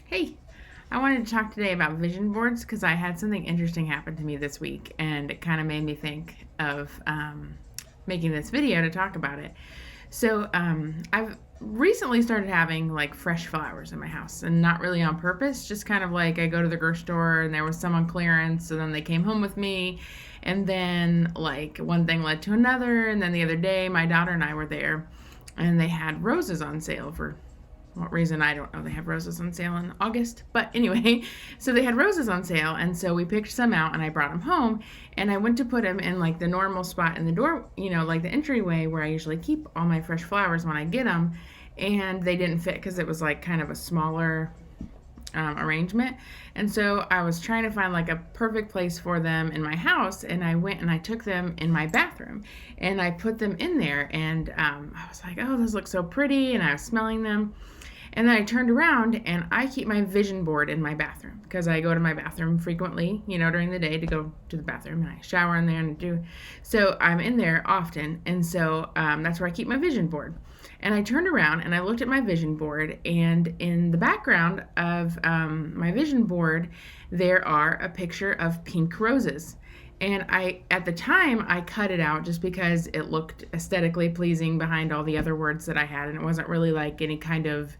Hey, I wanted to talk today about vision boards because I had something interesting happen to me this week and it kind of made me think of making this video to talk about it. I've recently started having like fresh flowers in my house and not really on purpose, just kind of like I go to the grocery store and there was some on clearance and then they came home with me. And then, like, one thing led to another. And then the other day, my daughter and I were there and they had roses on sale for what reason I don't know. They have roses on sale in August, but anyway, so they had roses on sale, and so we picked some out, and I brought them home, and I went to put them in like the normal spot in the door, like the entryway where I usually keep all my fresh flowers when I get them, and they didn't fit because it was like kind of a smaller arrangement. And so I was trying to find like a perfect place for them in my house, and I went and I took them in my bathroom and I put them in there. And I was like, oh, those look so pretty. And I was smelling them. And then I turned around and I keep my vision board in my bathroom because I go to my bathroom frequently, during the day to go to the bathroom, and I shower in there and do. So I'm in there often. And so that's where I keep my vision board. And I turned around and I looked at my vision board, and in the background of my vision board, there are a picture of pink roses. And at the time, I cut it out just because it looked aesthetically pleasing behind all the other words that I had, and it wasn't really like any kind of,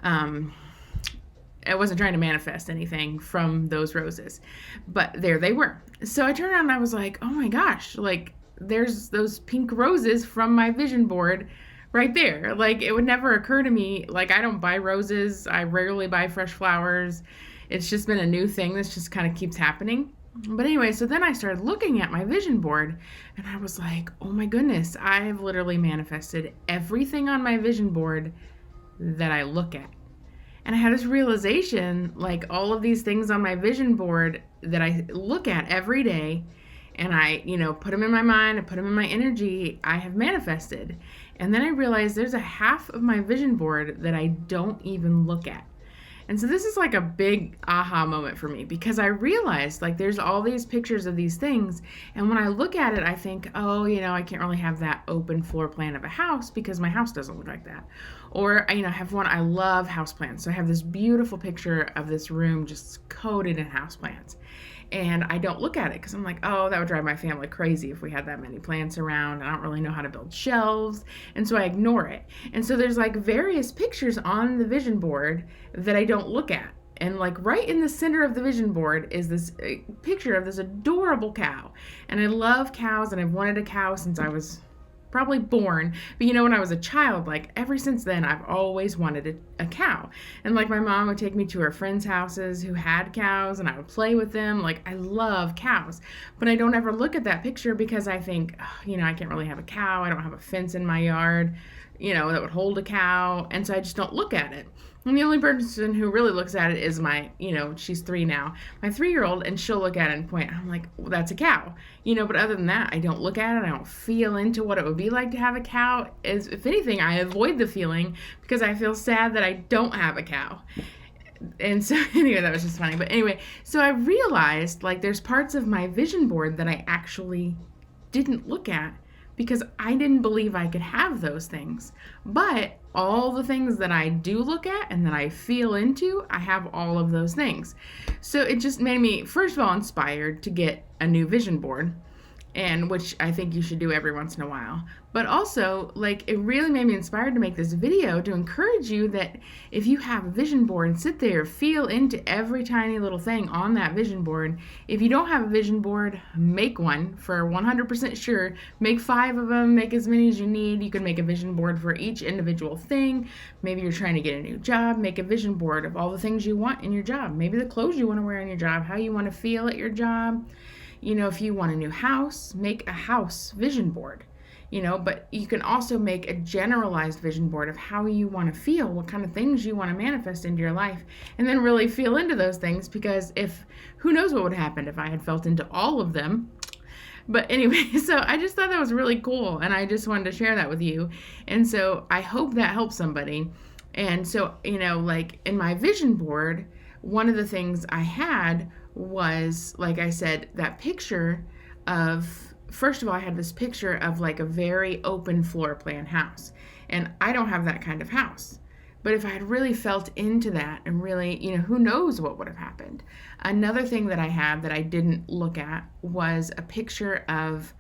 I wasn't trying to manifest anything from those roses, but there they were. So I turned around and I was like, oh my gosh, like there's those pink roses from my vision board right there. Like it would never occur to me. Like I don't buy roses. I rarely buy fresh flowers. It's just been a new thing that's just kind of keeps happening. But anyway, so then I started looking at my vision board and I was like, oh my goodness, I have literally manifested everything on my vision board that I look at. And I had this realization, like all of these things on my vision board that I look at every day and I, put them in my mind, I put them in my energy, I have manifested. And then I realized there's a half of my vision board that I don't even look at. And so this is like a big aha moment for me because I realized like there's all these pictures of these things. And when I look at it, I think, oh, I can't really have that open floor plan of a house because my house doesn't look like that. Or, I have one, I love houseplants. So I have this beautiful picture of this room just coated in houseplants. And I don't look at it because I'm like, oh, that would drive my family crazy if we had that many plants around. I don't really know how to build shelves. And so I ignore it. And so there's like various pictures on the vision board that I don't look at. And like right in the center of the vision board is this picture of this adorable cow. And I love cows and I've wanted a cow since I was probably born, but when I was a child, like ever since then, I've always wanted a cow. And like my mom would take me to her friends' houses who had cows and I would play with them. Like I love cows, but I don't ever look at that picture because I think, oh, I can't really have a cow. I don't have a fence in my yard, that would hold a cow. And so I just don't look at it. And the only person who really looks at it is my, she's 3 now, my 3-year-old, and she'll look at it and point. I'm like, well, that's a cow, but other than that, I don't look at it. I don't feel into what it would be like to have a cow. If anything, I avoid the feeling because I feel sad that I don't have a cow. And so anyway, that was just funny. But anyway, so I realized like there's parts of my vision board that I actually didn't look at because I didn't believe I could have those things. But all the things that I do look at and that I feel into, I have all of those things. So it just made me, first of all, inspired to get a new vision board, and which I think you should do every once in a while. But also, like, it really made me inspired to make this video to encourage you that if you have a vision board and sit there, feel into every tiny little thing on that vision board. If you don't have a vision board, make one for 100% sure. Make 5 of them, make as many as you need. You can make a vision board for each individual thing. Maybe you're trying to get a new job, make a vision board of all the things you want in your job. Maybe the clothes you want to wear in your job, how you want to feel at your job. If you want a new house, make a house vision board, but you can also make a generalized vision board of how you want to feel, what kind of things you want to manifest into your life, and then really feel into those things because who knows what would happen if I had felt into all of them. But anyway, so I just thought that was really cool and I just wanted to share that with you. And so I hope that helps somebody. And so, like in my vision board, one of the things I had was, like I said, that picture of, first of all, I had this picture of like a very open floor plan house. And I don't have that kind of house. But if I had really felt into that and really, who knows what would have happened. Another thing that I have that I didn't look at was a picture of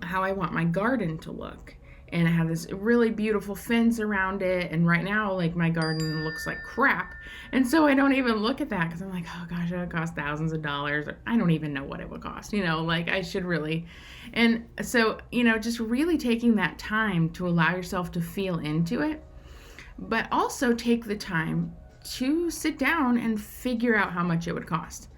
how I want my garden to look. And I have this really beautiful fence around it. And right now, like, my garden looks like crap. And so I don't even look at that because I'm like, oh gosh, it would cost thousands of dollars. I don't even know what it would cost, like I should really. And so, just really taking that time to allow yourself to feel into it, but also take the time to sit down and figure out how much it would cost.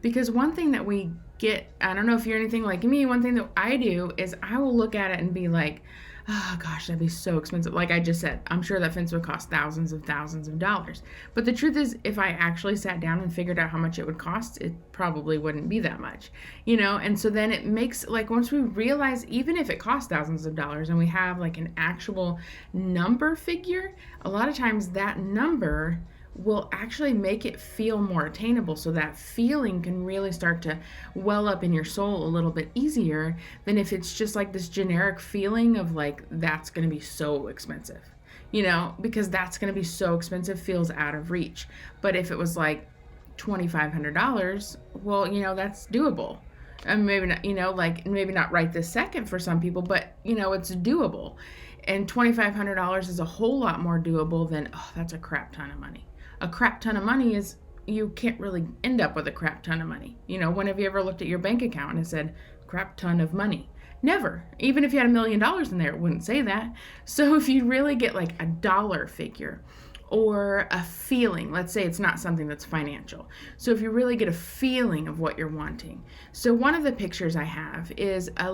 Because one thing that we get, I don't know if you're anything like me, one thing that I do is I will look at it and be like, oh gosh, that'd be so expensive. Like I just said, I'm sure that fence would cost thousands of dollars. But the truth is, if I actually sat down and figured out how much it would cost, it probably wouldn't be that much, And so then it makes, like, once we realize, even if it costs thousands of dollars and we have like an actual number figure, a lot of times that number will actually make it feel more attainable, so that feeling can really start to well up in your soul a little bit easier than if it's just like this generic feeling of like, that's going to be so expensive, because that's going to be so expensive feels out of reach. But if it was like $2,500, well, that's doable. And maybe not, maybe not right this second for some people, but it's doable. And $2,500 is a whole lot more doable than, oh, that's a crap ton of money. A crap ton of money is, you can't really end up with a crap ton of money. When have you ever looked at your bank account and it said crap ton of money? Never. Even if you had $1 million in there, it wouldn't say that. So if you really get like a dollar figure or a feeling, let's say it's not something that's financial. So if you really get a feeling of what you're wanting. So one of the pictures I have is a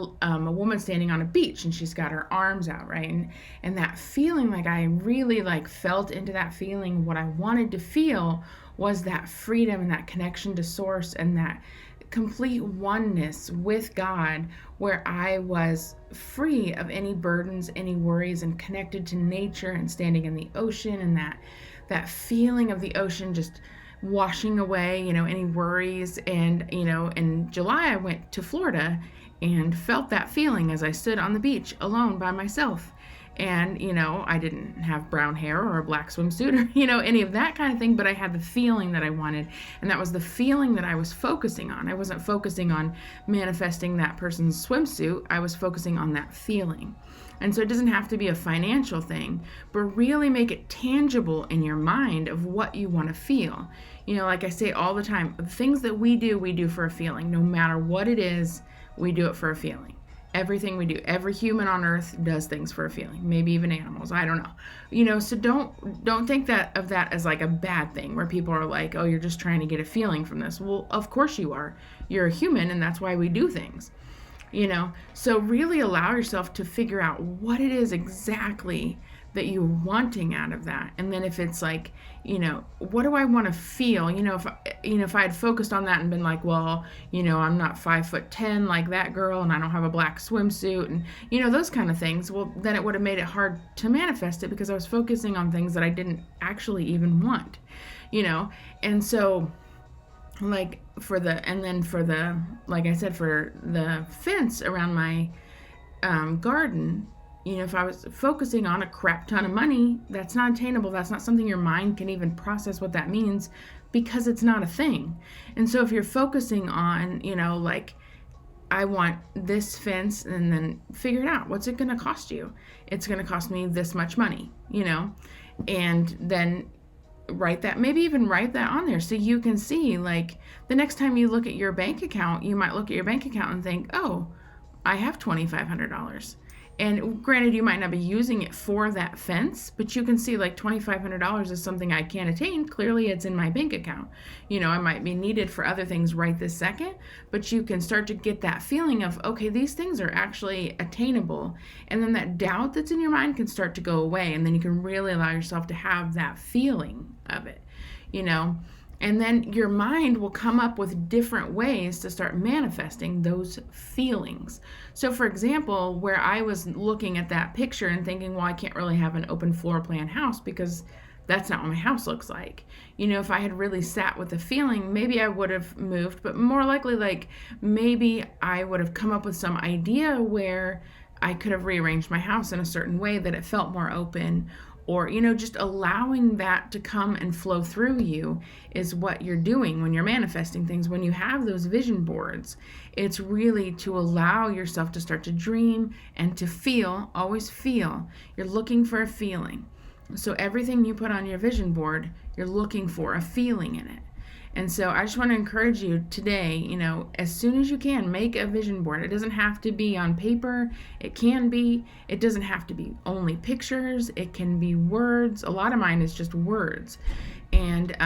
woman standing on a beach and she's got her arms out, right? And that feeling, like I really like felt into that feeling. What I wanted to feel was that freedom and that connection to source and that complete oneness with God, where I was free of any burdens, any worries, and connected to nature and standing in the ocean, and that feeling of the ocean just washing away, any worries. And, in July I went to Florida and felt that feeling as I stood on the beach alone by myself. And, I didn't have brown hair or a black swimsuit or, any of that kind of thing, but I had the feeling that I wanted. And that was the feeling that I was focusing on. I wasn't focusing on manifesting that person's swimsuit. I was focusing on that feeling. And so it doesn't have to be a financial thing, but really make it tangible in your mind of what you want to feel. Like I say all the time, the things that we do for a feeling. No matter what it is, we do it for a feeling. Everything we do, every human on earth does things for a feeling, maybe even animals, I don't know. So don't think of that as like a bad thing where people are like, oh, you're just trying to get a feeling from this. Well, of course you are. You're a human, and that's why we do things. So really allow yourself to figure out what it is exactly that you're wanting out of that. And then if it's like, what do I want to feel? If I had focused on that and been like, well, I'm not 5'10" like that girl, and I don't have a black swimsuit, and those kind of things, well, then it would have made it hard to manifest it because I was focusing on things that I didn't actually even want, and so like like I said, for the fence around my garden, if I was focusing on a crap ton of money, that's not attainable. That's not something your mind can even process what that means, because it's not a thing. And so if you're focusing on, like, I want this fence, and then figure it out. What's it going to cost you? It's going to cost me this much money, and then maybe even write that on there so you can see, like, the next time you look at your bank account, you might look at your bank account and think, oh, I have $2,500. And granted, you might not be using it for that fence, but you can see like $2,500 is something I can't attain. Clearly, it's in my bank account. I might be needed for other things right this second, but you can start to get that feeling of, okay, these things are actually attainable. And then that doubt that's in your mind can start to go away. And then you can really allow yourself to have that feeling of it, And then your mind will come up with different ways to start manifesting those feelings. So for example, where I was looking at that picture and thinking, well, I can't really have an open floor plan house because that's not what my house looks like. If I had really sat with the feeling, maybe I would have moved, but more likely, like, maybe I would have come up with some idea where I could have rearranged my house in a certain way that it felt more open, or just allowing that to come and flow through you is what you're doing when you're manifesting things. When you have those vision boards, it's really to allow yourself to start to dream and to feel. Always feel. You're looking for a feeling. So everything you put on your vision board, you're looking for a feeling in it. And so I just want to encourage you today, as soon as you can, make a vision board. It doesn't have to be on paper. It can be. It doesn't have to be only pictures. It can be words. A lot of mine is just words. And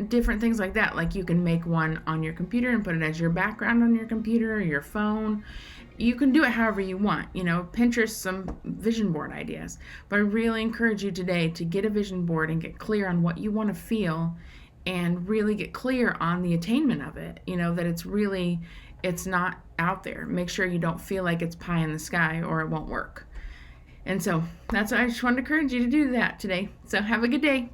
different things like that. Like you can make one on your computer and put it as your background on your computer or your phone. You can do it however you want. Pinterest some vision board ideas. But I really encourage you today to get a vision board and get clear on what you want to feel, and really get clear on the attainment of it, that it's not out there. Make sure you don't feel like it's pie in the sky or it won't work. And so I just wanted to encourage you to do that today. So have a good day.